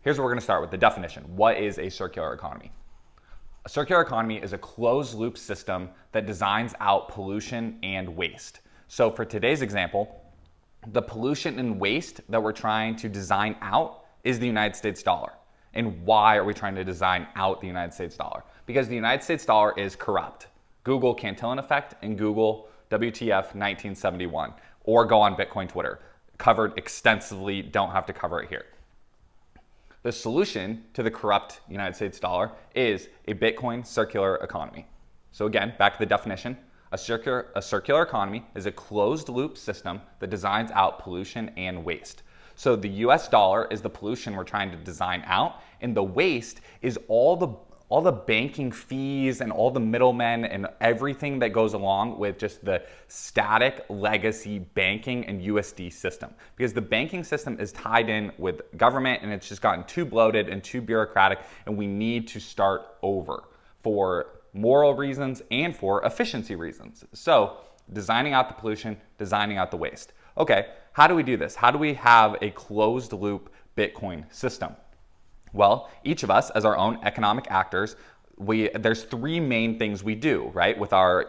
Here's what we're going to start with, the definition. What is a circular economy? A circular economy is a closed loop system that designs out pollution and waste. So for today's example, the pollution and waste that we're trying to design out is the United States dollar. And why are we trying to design out the United States dollar? Because the United States dollar is corrupt. Google Cantillon effect and Google WTF 1971, or go on Bitcoin Twitter. Covered extensively, don't have to cover it here. The solution to the corrupt United States dollar is a Bitcoin circular economy. So again, back to the definition, a circular economy is a closed loop system that designs out pollution and waste. So the US dollar is the pollution we're trying to design out, and the waste is all the banking fees and all the middlemen and everything that goes along with just the static legacy banking and USD system. Because the banking system is tied in with government and it's just gotten too bloated and too bureaucratic, and we need to start over for moral reasons and for efficiency reasons. So designing out the pollution, designing out the waste. Okay, how do we do this? How do we have a closed loop Bitcoin system? Well, each of us as our own economic actors, there's three main things we do, right? With our,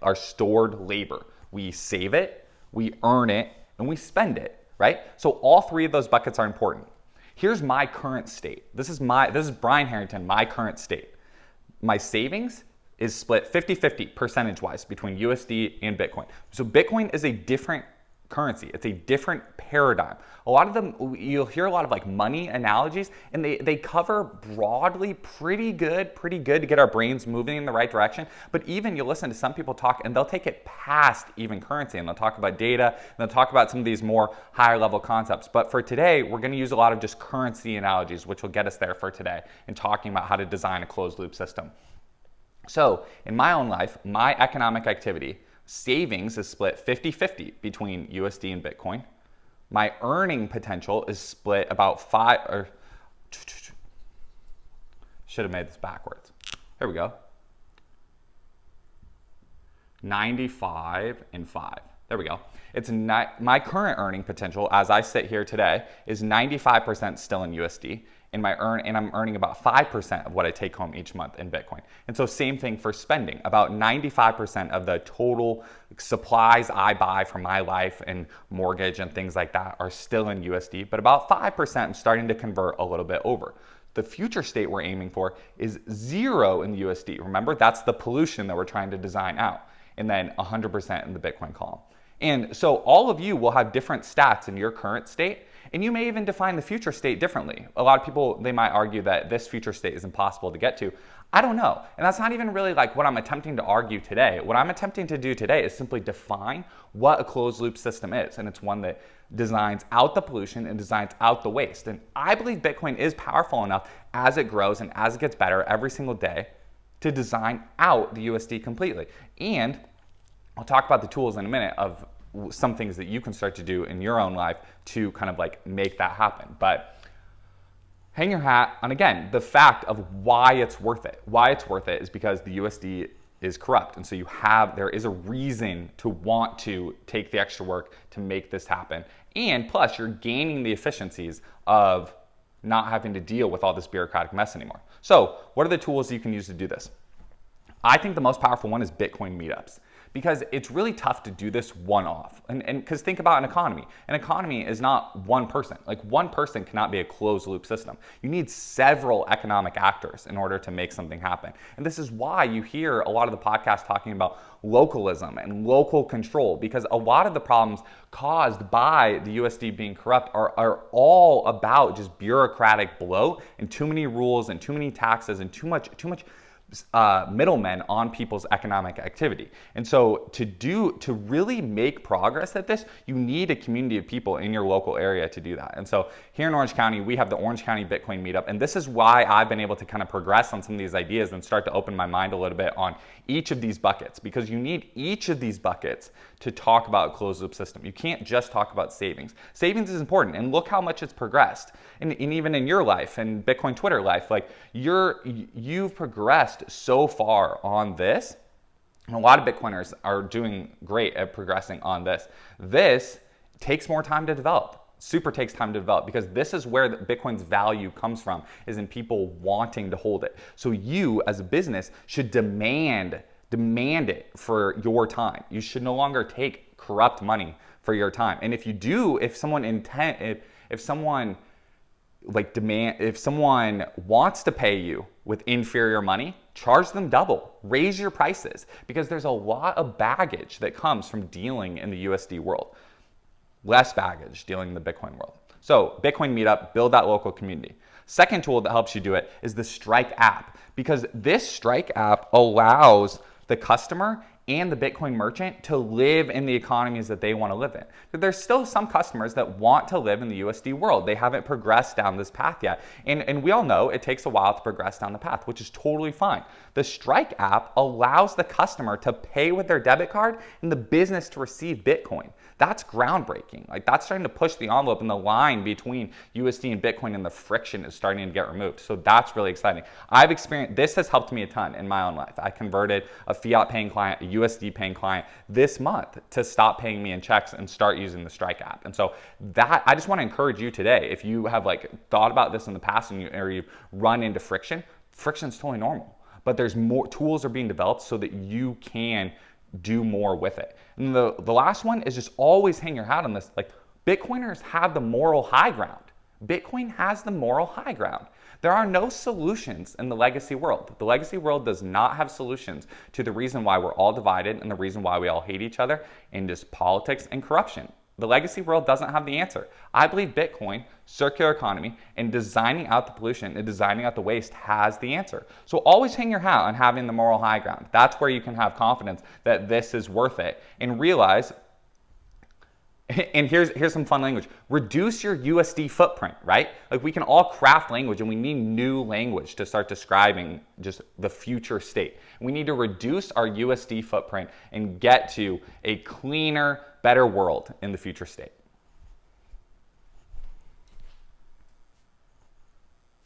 our stored labor. We save it, we earn it, and we spend it, right? So all three of those buckets are important. Here's my current state. This is Brian Harrington, my current state. My savings is split 50-50 percentage-wise between USD and Bitcoin. So Bitcoin is a different currency. It's a different paradigm. A lot of them, you'll hear a lot of like money analogies, and they cover broadly pretty good to get our brains moving in the right direction. But even you'll listen to some people talk and they'll take it past even currency, and they'll talk about data, and they'll talk about some of these more higher level concepts. But for today, we're going to use a lot of just currency analogies, which will get us there for today in talking about how to design a closed loop system. So in my own life, my economic activity, savings is split 50-50 between USD and Bitcoin. My earning potential is split about should have made this backwards. Here we go. 95 and 5. There we go. It's my current earning potential as I sit here today is 95% still in USD, and I'm earning about 5% of what I take home each month in Bitcoin. And so same thing for spending. About 95% of the total supplies I buy for my life and mortgage and things like that are still in USD, but about 5% I'm starting to convert a little bit over. The future state we're aiming for is 0 in the USD. Remember, that's the pollution that we're trying to design out. And then 100% in the Bitcoin column. And so all of you will have different stats in your current state, and you may even define the future state differently. A lot of people, they might argue that this future state is impossible to get to. I don't know. And that's not even really like what I'm attempting to argue today. What I'm attempting to do today is simply define what a closed loop system is. And it's one that designs out the pollution and designs out the waste. And I believe Bitcoin is powerful enough as it grows and as it gets better every single day to design out the USD completely. And I'll talk about the tools in a minute of some things that you can start to do in your own life to kind of like make that happen. But hang your hat on, again, the fact of why it's worth it. Why it's worth it is because the USD is corrupt. And so there is a reason to want to take the extra work to make this happen. And plus you're gaining the efficiencies of not having to deal with all this bureaucratic mess anymore. So what are the tools you can use to do this? I think the most powerful one is Bitcoin meetups, because it's really tough to do this one-off. And because think about an economy. An economy is not one person. Like one person cannot be a closed loop system. You need several economic actors in order to make something happen. And this is why you hear a lot of the podcasts talking about localism and local control, because a lot of the problems caused by the USD being corrupt are all about just bureaucratic bloat and too many rules and too many taxes and too much middlemen on people's economic activity. And so to really make progress at this, you need a community of people in your local area to do that. And so here in Orange County, we have the Orange County Bitcoin Meetup. And this is why I've been able to kind of progress on some of these ideas and start to open my mind a little bit on each of these buckets, because you need each of these buckets to talk about a closed loop system. You can't just talk about savings. Savings is important, and look how much it's progressed. And even in your life and Bitcoin Twitter life, like you've progressed so far on this, and a lot of Bitcoiners are doing great at progressing on this. This takes more time to develop. Super takes time to develop, because this is where Bitcoin's value comes from, is in people wanting to hold it. So you as a business should demand it for your time. You should no longer take corrupt money for your time. And if you do, if someone wants to pay you with inferior money, charge them double, raise your prices, because there's a lot of baggage that comes from dealing in the USD world. Less baggage dealing in the Bitcoin world. So Bitcoin meetup, build that local community. Second tool that helps you do it is the Strike app, because this Strike app allows the customer and the Bitcoin merchant to live in the economies that they want to live in. But there's still some customers that want to live in the USD world. They haven't progressed down this path yet. And we all know it takes a while to progress down the path, which is totally fine. The Strike app allows the customer to pay with their debit card and the business to receive Bitcoin. That's groundbreaking. Like, that's starting to push the envelope, and the line between USD and Bitcoin and the friction is starting to get removed. So that's really exciting. This has helped me a ton in my own life. I converted a fiat paying client, a USD paying client this month to stop paying me in checks and start using the Strike app. And so that, I just want to encourage you today, if you have thought about this in the past and you've run into friction is totally normal. But there's more tools are being developed so that you can do more with it. And the last one is just always hang your hat on this. Bitcoiners have the moral high ground. Bitcoin has the moral high ground. There are no solutions in the legacy world. The legacy world does not have solutions to the reason why we're all divided and the reason why we all hate each other in just politics and corruption. The legacy world doesn't have the answer. I believe Bitcoin, circular economy, and designing out the pollution and designing out the waste has the answer. So always hang your hat on having the moral high ground. That's where you can have confidence that this is worth it, and realize, and here's some fun language, reduce your USD footprint, right? We can all craft language, and we need new language to start describing just the future state. We need to reduce our USD footprint and get to a cleaner, better world in the future state.